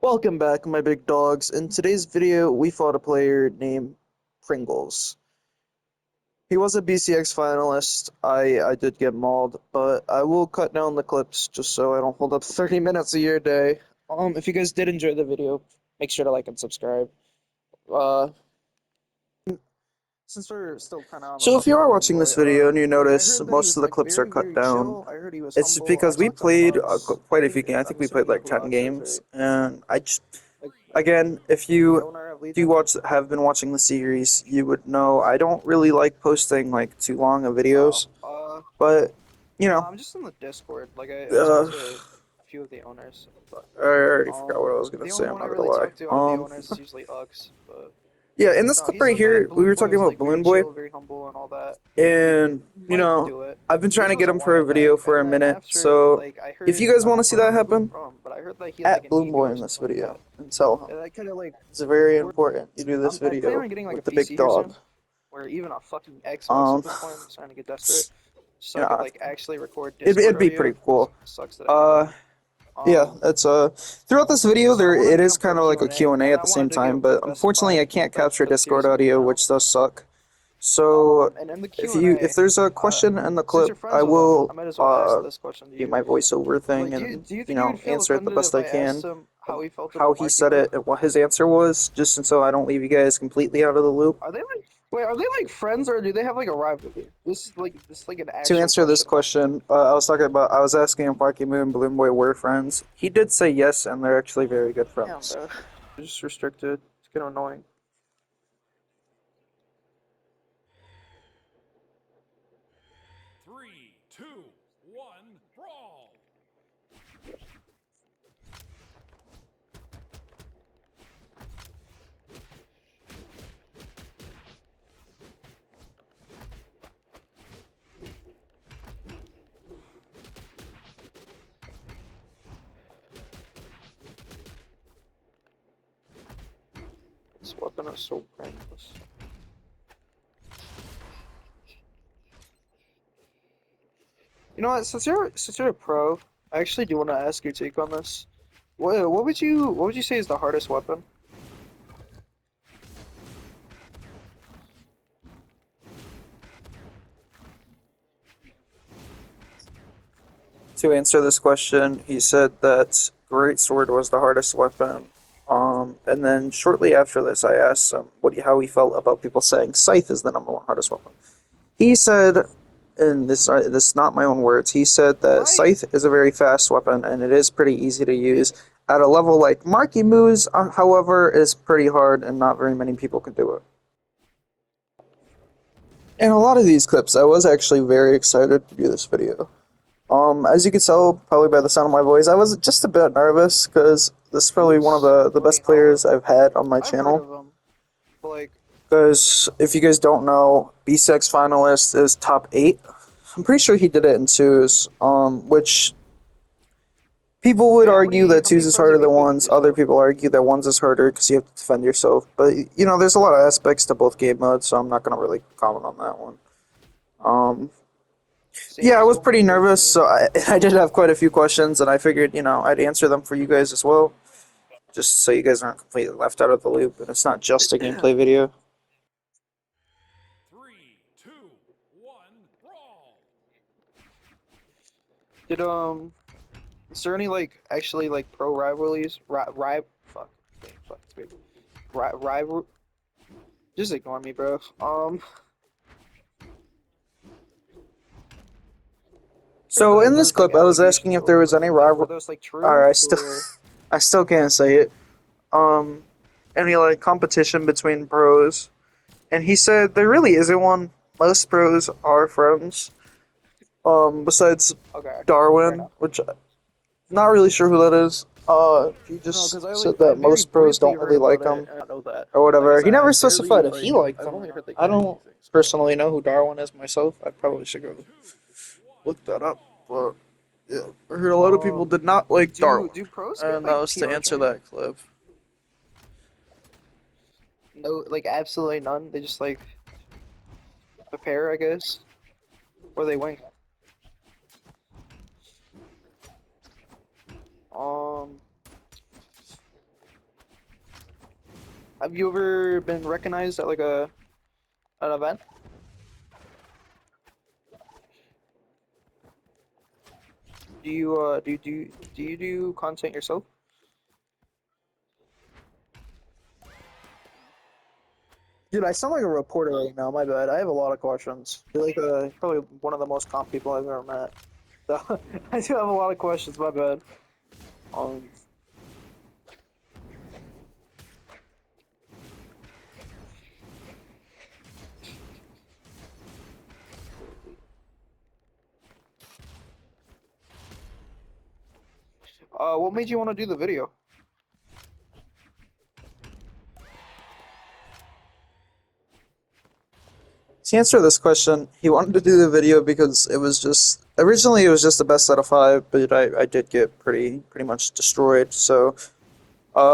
Welcome back, my big dogs. In today's video, we fought a player named Pringles. He was a BCX finalist. I did get mauled, but I will cut down the clips just so I don't hold up 30 minutes of your day. If you guys did enjoy the video, make sure to like and subscribe. Uh, since we're still kind of on the So if you topic are of watching Bloomboy, this video and you I notice heard that he most was of the like clips are very, cut very down, chill. I heard he was it's humble. I because we talked to him played once. quite a few games. I think I'm we played assuming you know like who 10 Ox is, games, right? and I just, Like again, if the you owner of do Legion. watch, have been watching the series, you would know I don't really like posting like too long of Oh, videos, but you no, know, I'm just in the Discord. Like I talked uh, to a few of the owners, but I already forgot what I was gonna the say. only I'm one I not gonna really lie. talk to out of the owners is usually Ux. But Yeah, in this no, clip he right said that here, we Balloon were Boy talking was about like very Balloon Boy. chill, very humble, and all that. And, He you might know, do it. I've been trying This to was get a him for a while video back, for and a then minute. after So like I if heard you guys want to see I don't that know who happen, from, but I heard that he had like at an Bloom ego Boy or in this something like video that. and tell him. And I kind of like It's very we're, important you do this I plan video on getting like a with the big PC here dog. soon, or even a fucking Xbox Um, at this point. I'm starting to get desperate, so you I could know, like actually record it'd Discord be audio. pretty cool. Sucks that I can't. Uh, yeah, it's throughout this video So I there wanted to it get is him for kind a of like a Q&A, Q&A and at I the same wanted to get time, him for the but best of unfortunately I five can't capture for the series Discord of the audio, channel. which does suck. So And in the if you if Q&A, there's a question in the since clip, you're friends I with him, I will might as well ask this question to do you. my voiceover thing Like, and do you you think he know would feel answer it the offended best if I I asked can him how he felt how about he Marky said Moo? it and what his answer was, just so I don't leave you guys completely out of the loop. Are they like wait? Are they like friends or do they have like a rivalry? This is like an To actual answer this question I'm asking you. question, I was asking if Marky Moo and Balloon Boy were friends. He did say yes, and they're actually very good Damn, friends. bro. It's just restricted. It's kind of annoying. Three, two, one, brawl! This weapon is so brainless. You know what? Since you're a pro, I actually do want to ask your take on this. What would you say is the hardest weapon? To answer this question, he said that Great Sword was the hardest weapon. And then shortly after this, I asked him how he felt about people saying Scythe is the number one hardest weapon. He said, and this is not my own words. He said that My Scythe is a very fast weapon and it is pretty easy to use. At a level like Marky Moo's, however, is pretty hard and not very many people can do it. In a lot of these clips, I was actually very excited to do this video. As you can tell, probably by the sound of my voice, I was just a bit nervous because this is probably one of the best fucking hard. players I've had on my I've heard channel. of him, but like Because if you guys don't know, B6 finalist is top 8. I'm pretty sure he did it in twos, which people would wait, argue that how twos many is pros harder have you than played with ones. Other yourself? people argue that ones is harder because you have to defend yourself. But, you know, there's a lot of aspects to both game modes, so I'm not going to really comment on that one. Um, Same, yeah, I was so pretty like nervous, me. so I did have quite a few questions, and I figured, you know, I'd answer them for you guys as well, just so you guys aren't completely left out of the loop, and it's not just a gameplay video. Three, two, one, brawl! Did is there any like actually like pro rivalries? Fuck, okay, fuck, it's weird. Rival. Just ignore me, bro. So in this There's like clip, I was asking allegations if there over was it. any Like, were rival. those like true Alright, or? I still can't say it. Um, any like competition between pros, and he said there really isn't one. Most pros are friends. Besides Okay, fair Darwin, enough. which I'm not really sure who that is. He No, just because said I that very most pros briefly don't heard really about like it, him and I don't know that. or Like I whatever. He said, I never barely specified if he like liked I've him or only heard not. like I random don't things. personally know who Darwin is myself. I probably should go look that up, but yeah, I heard a lot of people Um, did not like Darwin, do pros get and that like was to PR answer training? that clip. No, like absolutely none. They just like prepare, I guess, or they wing. Um, Have you ever been recognized at like an event? Do you do content yourself? Dude, I sound like a reporter right now. My bad. I have a lot of questions. You're like probably one of the most calm people I've ever met. So I do have a lot of questions. My bad. Um, what made you want to do the video? To answer this question, he wanted to do the video because it was just originally it was just the best out of five, but I did get pretty much destroyed. So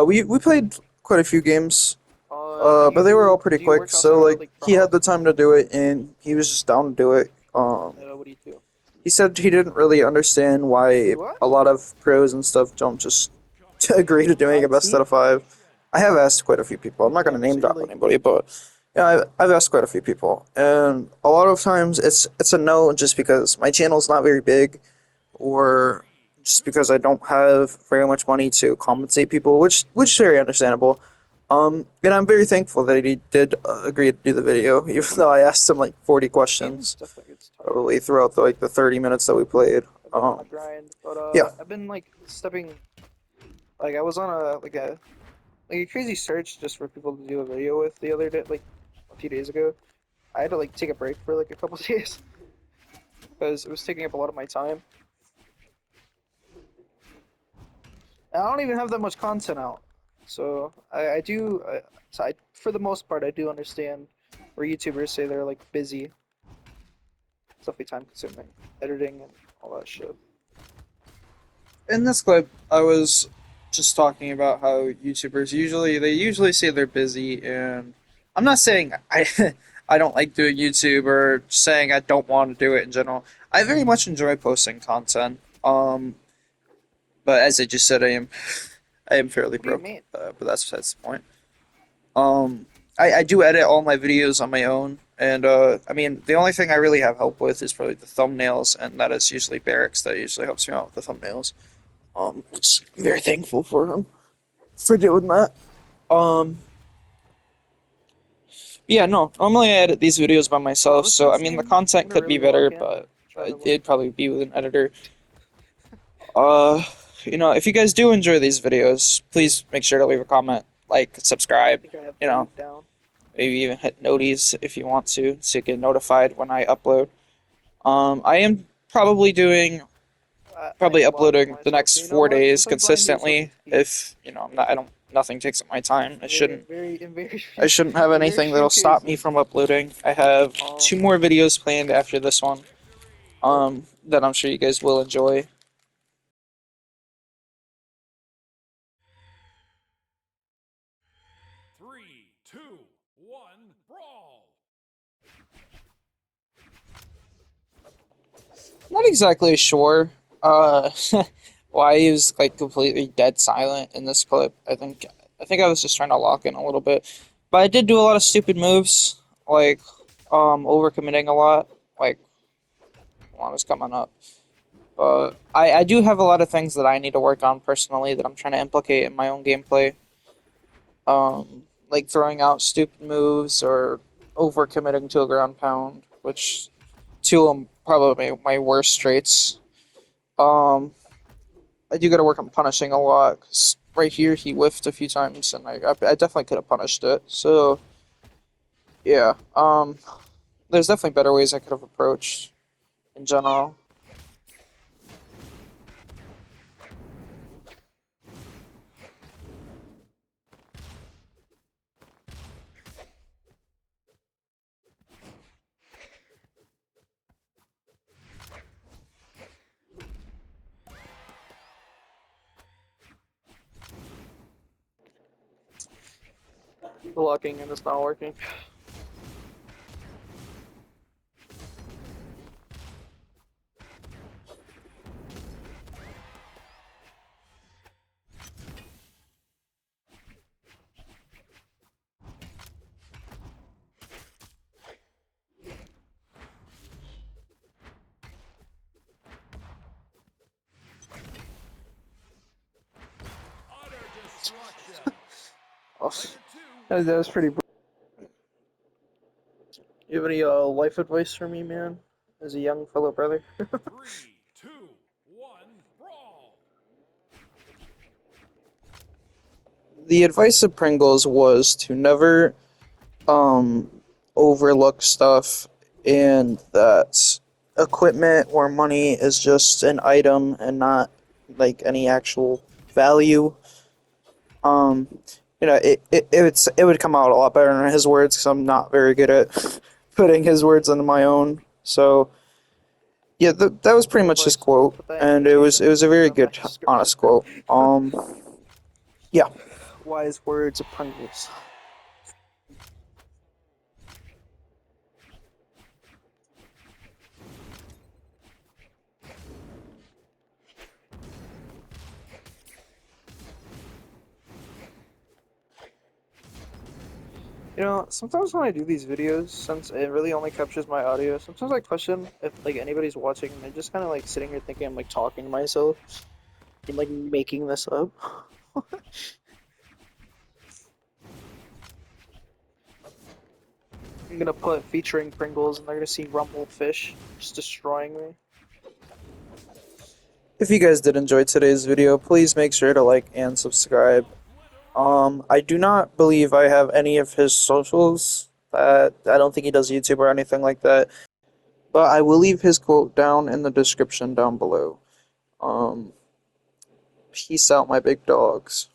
we played quite a few games, Do but they were all pretty do you quick. work outside So of like like he front had the office? time to do it, and he was just down to do it. What do you do? He said he didn't really understand why Wait, what? a lot of pros and stuff don't just agree to doing a best out IT? of five. I have asked quite a few people. I'm not going to Damn. name So you're drop like, anybody, but yeah, I've asked quite a few people, and a lot of times it's a no, just because my channel's not very big, or just because I don't have very much money to compensate people, which is very understandable. And I'm very thankful that he did agree to do the video, even though I asked him like 40 games questions definitely gets tiring. probably throughout the 30 minutes that we played. I've been on a grind, but Yeah. I've been like stepping. Like I was on a crazy search just for people to do a video with the other day, like a few days ago. I had to like take a break for like a couple days because it was taking up a lot of my time. And I don't even have that much content out, so I do. For the most part, I do understand where YouTubers say they're like busy. It's definitely time consuming, editing and all that shit. In this clip, I was just talking about how YouTubers usually say they're busy, and I'm not saying I I don't like doing YouTube or saying I don't want to do it in general. I very much enjoy posting content. But as I just said, I am fairly What do you broke. mean? But that's the point. Um, I do edit all my videos on my own, and I mean the only thing I really have help with is probably the thumbnails, and that is usually Barracks that usually helps me out with the thumbnails. Just very thankful for him for doing that. Um, yeah, no, normally I edit these videos by What myself, was so I Seth's mean the name? I'm content gonna could be really log better, in. but Try to like. it'd probably be with an editor. Uh, if you guys do enjoy these videos, please make sure to leave a comment, like, I subscribe, think I have you know, delete down. maybe even hit noties if you want to, so you get notified when I upload. I am I probably am logging uploading the myself. next You know four what? days Sometimes lying to yourself consistently. is peace. If I don't, nothing takes up my time. In very I shouldn't have in very anything few that'll stop me cases. from uploading. I have Um, 2 more videos planned after this one. That I'm sure you guys will enjoy. 3, 2, 1, brawl! Not exactly sure uh, why he was like completely dead silent in this clip. I think I was just trying to lock in a little bit, but I did do a lot of stupid moves, like overcommitting a lot, like one was coming up. But I do have a lot of things that I need to work on personally that I'm trying to implicate in my own gameplay. Like throwing out stupid moves or overcommitting to a ground pound, which two of them probably my worst traits. Um, I do got to work on punishing a lot. 'Cause right here, he whiffed a few times, and I definitely could have punished it. So yeah, there's definitely better ways I could have approached in general. the locking in is not working. Destruction. Oh, Player 2 that was pretty. wins. You have any life advice for me, man? As a young fellow brother. 3, 2, 1, brawl. The advice of Pringles was to never um, overlook stuff, and that equipment or money is just an item and not like any actual value. Um, it would come out a lot better in his words because I'm not very good at putting his words into my own. So yeah, that was pretty much his Advice. quote, Put that in and it was a very on my good, description. honest quote. Yeah. Wise words of Pringles. You know, sometimes when I do these videos, since it really only captures my audio, sometimes I question if like anybody's watching and I'm just kind of like sitting here thinking I'm like talking to myself and like making this up. I'm gonna put featuring Pringles and they're gonna see Rumble Fish just destroying me. If you guys did enjoy today's video, please make sure to like and subscribe. I do not believe I have any of his socials. I don't think he does YouTube or anything like that. But I will leave his quote down in the description down below. Peace out, my big dogs.